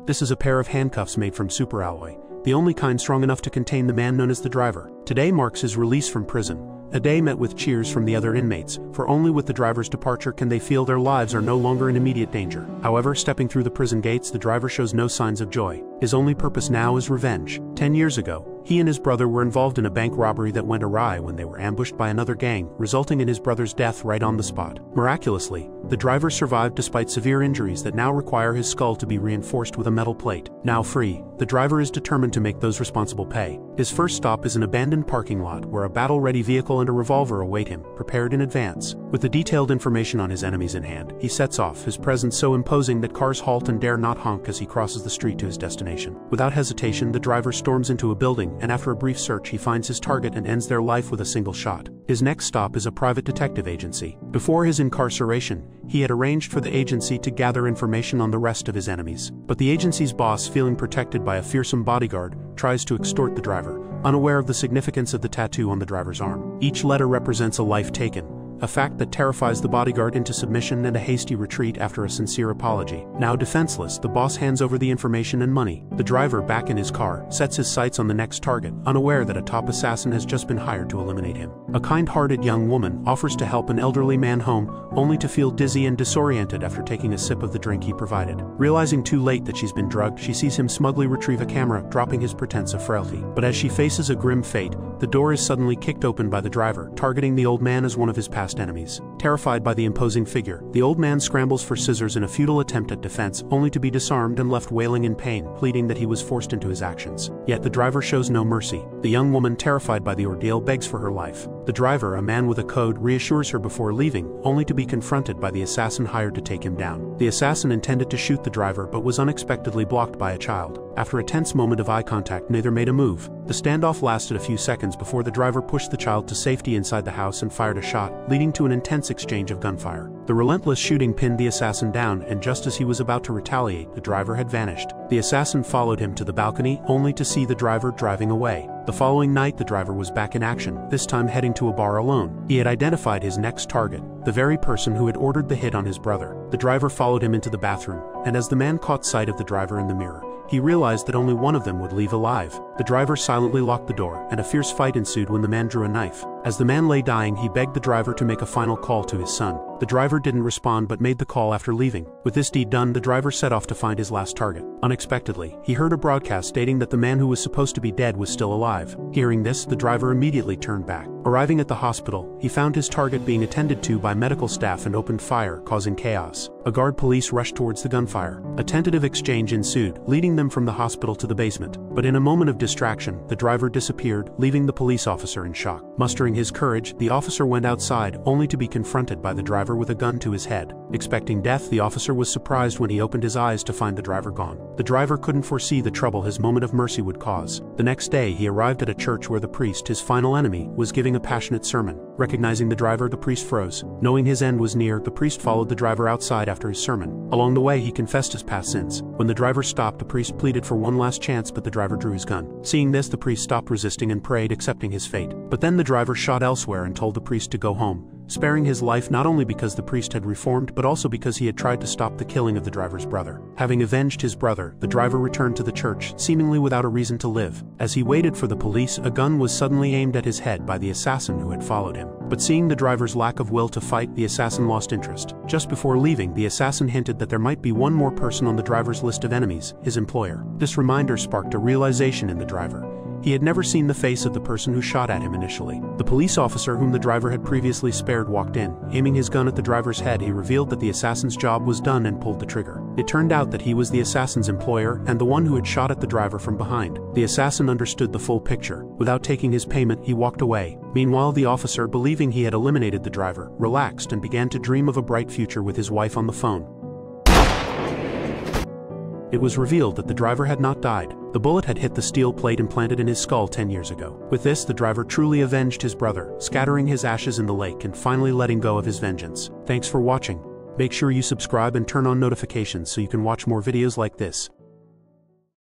This is a pair of handcuffs made from superalloy, the only kind strong enough to contain the man known as the driver. Today marks his release from prison, a day met with cheers from the other inmates, for only with the driver's departure can they feel their lives are no longer in immediate danger. However, stepping through the prison gates, the driver shows no signs of joy. His only purpose now is revenge. 10 years ago, he and his brother were involved in a bank robbery that went awry when they were ambushed by another gang, resulting in his brother's death right on the spot. Miraculously, the driver survived despite severe injuries that now require his skull to be reinforced with a metal plate. Now free, the driver is determined to make those responsible pay. His first stop is an abandoned parking lot where a battle-ready vehicle and a revolver await him, prepared in advance. With the detailed information on his enemies in hand, he sets off, his presence so imposing that cars halt and dare not honk as he crosses the street to his destination. Without hesitation, the driver storms into a building, and after a brief search he finds his target and ends their life with a single shot. His next stop is a private detective agency. Before his incarceration, he had arranged for the agency to gather information on the rest of his enemies. But the agency's boss, feeling protected by a fearsome bodyguard, tries to extort the driver, unaware of the significance of the tattoo on the driver's arm. Each letter represents a life taken, a fact that terrifies the bodyguard into submission and a hasty retreat after a sincere apology. Now defenseless, the boss hands over the information and money. The driver, back in his car, sets his sights on the next target, unaware that a top assassin has just been hired to eliminate him. A kind-hearted young woman offers to help an elderly man home, only to feel dizzy and disoriented after taking a sip of the drink he provided. Realizing too late that she's been drugged, she sees him smugly retrieve a camera, dropping his pretense of frailty. But as she faces a grim fate, the door is suddenly kicked open by the driver, targeting the old man as one of his past enemies. Terrified by the imposing figure, the old man scrambles for scissors in a futile attempt at defense, only to be disarmed and left wailing in pain, pleading that he was forced into his actions. Yet the driver shows no mercy. The young woman, terrified by the ordeal, begs for her life. The driver, a man with a code, reassures her before leaving, only to be confronted by the assassin hired to take him down. The assassin intended to shoot the driver but was unexpectedly blocked by a child. After a tense moment of eye contact, neither made a move. The standoff lasted a few seconds before the driver pushed the child to safety inside the house and fired a shot, leading to an intense exchange of gunfire. The relentless shooting pinned the assassin down, and just as he was about to retaliate, the driver had vanished. The assassin followed him to the balcony, only to see the driver driving away. The following night, the driver was back in action, this time heading to a bar alone. He had identified his next target, the very person who had ordered the hit on his brother. The driver followed him into the bathroom, and as the man caught sight of the driver in the mirror, he realized that only one of them would leave alive. The driver silently locked the door, and a fierce fight ensued when the man drew a knife. As the man lay dying, he begged the driver to make a final call to his son. The driver didn't respond but made the call after leaving. With this deed done, the driver set off to find his last target. Unexpectedly, he heard a broadcast stating that the man who was supposed to be dead was still alive. Hearing this, the driver immediately turned back. Arriving at the hospital, he found his target being attended to by medical staff and opened fire, causing chaos. A guard police rushed towards the gunfire. A tentative exchange ensued, leading them from the hospital to the basement. But in a moment of distraction, the driver disappeared, leaving the police officer in shock. Mustering his courage, the officer went outside, only to be confronted by the driver with a gun to his head. Expecting death, the officer was surprised when he opened his eyes to find the driver gone. The driver couldn't foresee the trouble his moment of mercy would cause. The next day, he arrived at a church where the priest, his final enemy, was giving a passionate sermon. Recognizing the driver, the priest froze. Knowing his end was near, the priest followed the driver outside after his sermon. Along the way, he confessed his past sins. When the driver stopped, the priest pleaded for one last chance, but the driver drew his gun. Seeing this, the priest stopped resisting and prayed, accepting his fate. But then the driver shot elsewhere and told the priest to go home, sparing his life not only because the priest had reformed but also because he had tried to stop the killing of the driver's brother. Having avenged his brother, the driver returned to the church, seemingly without a reason to live. As he waited for the police, a gun was suddenly aimed at his head by the assassin who had followed him. But seeing the driver's lack of will to fight, the assassin lost interest. Just before leaving, the assassin hinted that there might be one more person on the driver's list of enemies, his employer. This reminder sparked a realization in the driver. He had never seen the face of the person who shot at him initially. The police officer whom the driver had previously spared walked in. Aiming his gun at the driver's head, he revealed that the assassin's job was done and pulled the trigger. It turned out that he was the assassin's employer and the one who had shot at the driver from behind. The assassin understood the full picture. Without taking his payment, he walked away. Meanwhile, the officer, believing he had eliminated the driver, relaxed and began to dream of a bright future with his wife on the phone. It was revealed that the driver had not died. The bullet had hit the steel plate implanted in his skull 10 years ago. With this, the driver truly avenged his brother, scattering his ashes in the lake and finally letting go of his vengeance. Thanks for watching. Make sure you subscribe and turn on notifications so you can watch more videos like this.